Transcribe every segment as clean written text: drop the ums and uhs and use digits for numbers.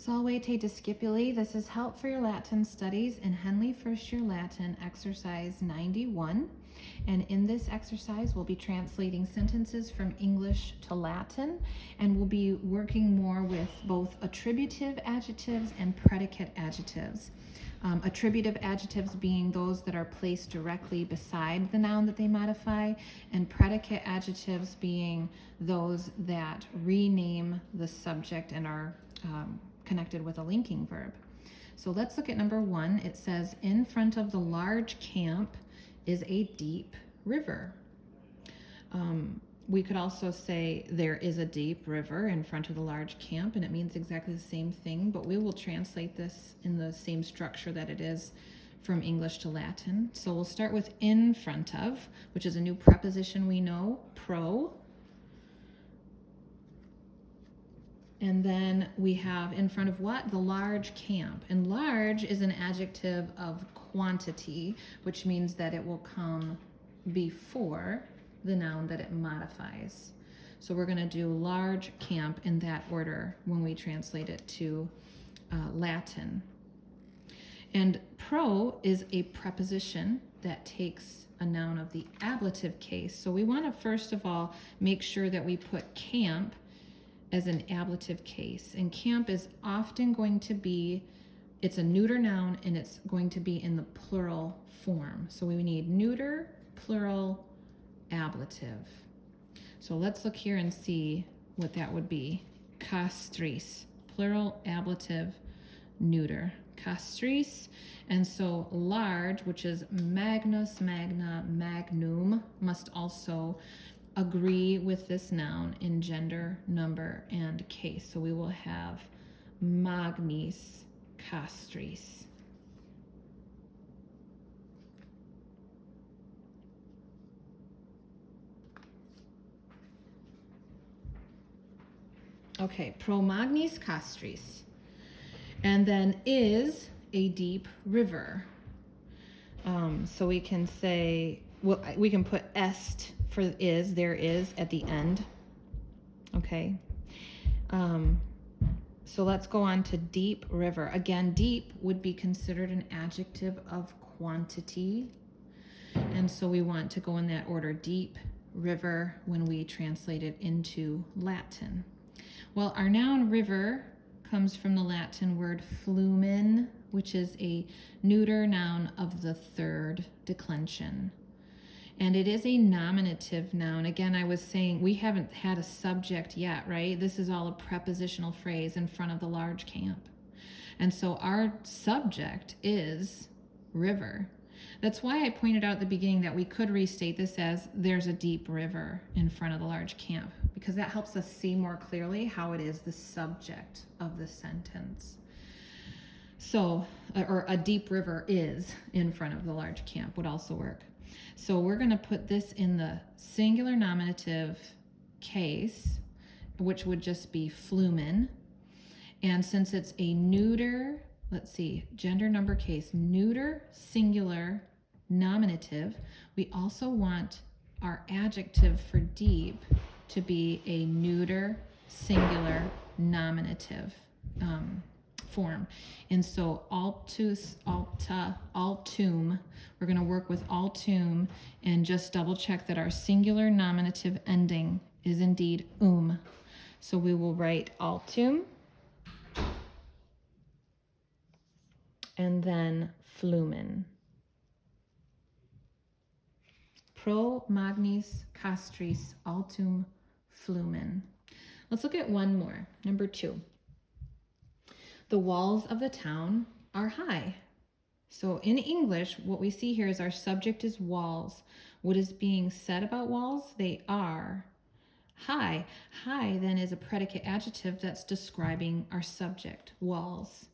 Salve discipuli. This is Help for Your Latin Studies in Henle First Year Latin, exercise 91. And in this exercise, we'll be translating sentences from English to Latin, and we'll be working more with both attributive adjectives and predicate adjectives. Attributive adjectives being those that are placed directly beside the noun that they modify, and predicate adjectives being those that rename the subject and are connected with a linking verb. So let's look at number 1. It says, in front of the large camp is a deep river. We could also say there is a deep river in front of the large camp, and it means exactly the same thing, but we will translate this in the same structure that it is from English to Latin. So we'll start with in front of, which is a new preposition we know, pro. And then we have in front of what? The large camp. And large is an adjective of quantity, which means that it will come before the noun that it modifies. So we're going to do large camp in that order when we translate it to Latin. And pro is a preposition that takes a noun of the ablative case. So we want to first of all make sure that we put camp as an ablative case. And camp is often going to be, it's a neuter noun, and it's going to be in the plural form. So we need neuter, plural, ablative. So let's look here and see what that would be. Castris, plural, ablative, neuter. Castris. And so large, which is magnus, magna, magnum, must also agree with this noun in gender, number, and case. So we will have magnis castris. Okay, pro magnis castris. And then is a deep river. So we can say, well, we can put est for is, there is at the end. Okay. So let's go on to deep river. Again, deep would be considered an adjective of quantity. And so we want to go in that order, deep river, when we translate it into Latin. Well, our noun river comes from the Latin word flumen, which is a neuter noun of the third declension. And it is a nominative noun. Again, I was saying we haven't had a subject yet, right? This is all a prepositional phrase in front of the large camp. And so our subject is river. That's why I pointed out at the beginning that we could restate this as there's a deep river in front of the large camp, because that helps us see more clearly how it is the subject of the sentence. So, or a deep river is in front of the large camp would also work. So we're going to put this in the singular nominative case, which would just be flumen. And since it's a neuter, let's see, gender number case, neuter singular nominative, we also want our adjective for deep to be a neuter singular nominative form. And so altus, alta, altum, we're going to work with altum and just double check that our singular nominative ending is indeed So we will write altum and then flumen. Pro magnis castris altum flumen. Let's look at one more. Number 2. The walls of the town are high. So in English, what we see here is our subject is walls. What is being said about walls? They are high. High then is a predicate adjective that's describing our subject, walls.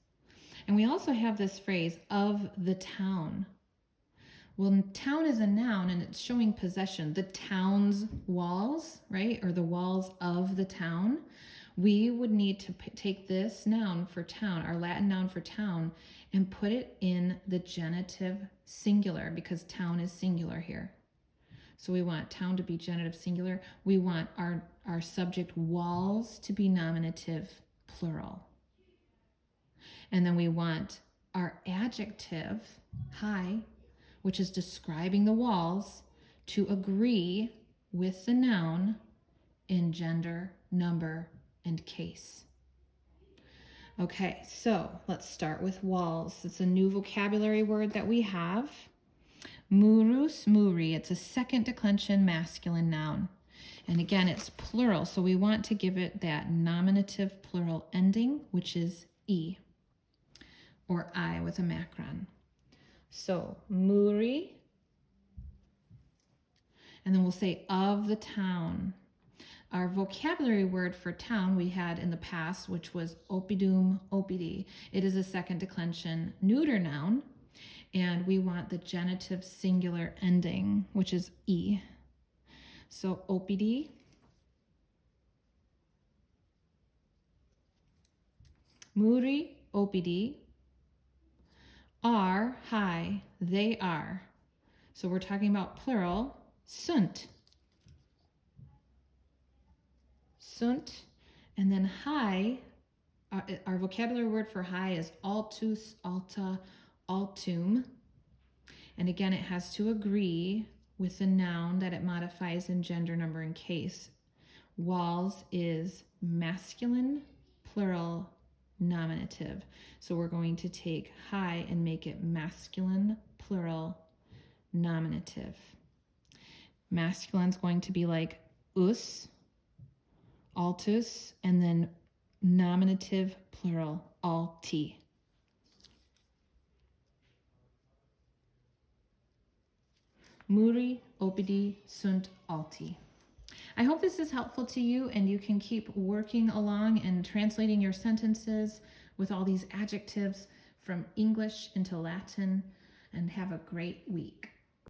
And we also have this phrase, of the town. Well, town is a noun and it's showing possession. The town's walls, right? Or the walls of the town. We would need to take this noun for town, our Latin noun for town, and put it in the genitive singular, because town is singular here. So we want town to be genitive singular. We want our subject walls to be nominative plural. And then we want our adjective, high, which is describing the walls, to agree with the noun in gender, number, and case. Okay, so let's start with walls. It's a new vocabulary word that we have. Murus, muri. It's a second declension masculine noun. And again, it's plural, so we want to give it that nominative plural ending, which is E, or I with a macron. So, muri, and then we'll say of the town. Our vocabulary word for town we had in the past, which was oppidum, oppidi. It is a second declension neuter noun, and we want the genitive singular ending, which is E. So oppidi, muri, oppidi, are, high, they are. So we're talking about plural, sunt. Sunt, and then high, our vocabulary word for high is altus, alta, altum. And again, it has to agree with the noun that it modifies in gender, number, and case. Walls is masculine, plural, nominative. So we're going to take high and make it masculine, plural, nominative. Masculine's going to be like us, altus, and then nominative, plural, alti. Muri, oppidi, sunt, alti. I hope this is helpful to you and you can keep working along and translating your sentences with all these adjectives from English into Latin, and have a great week.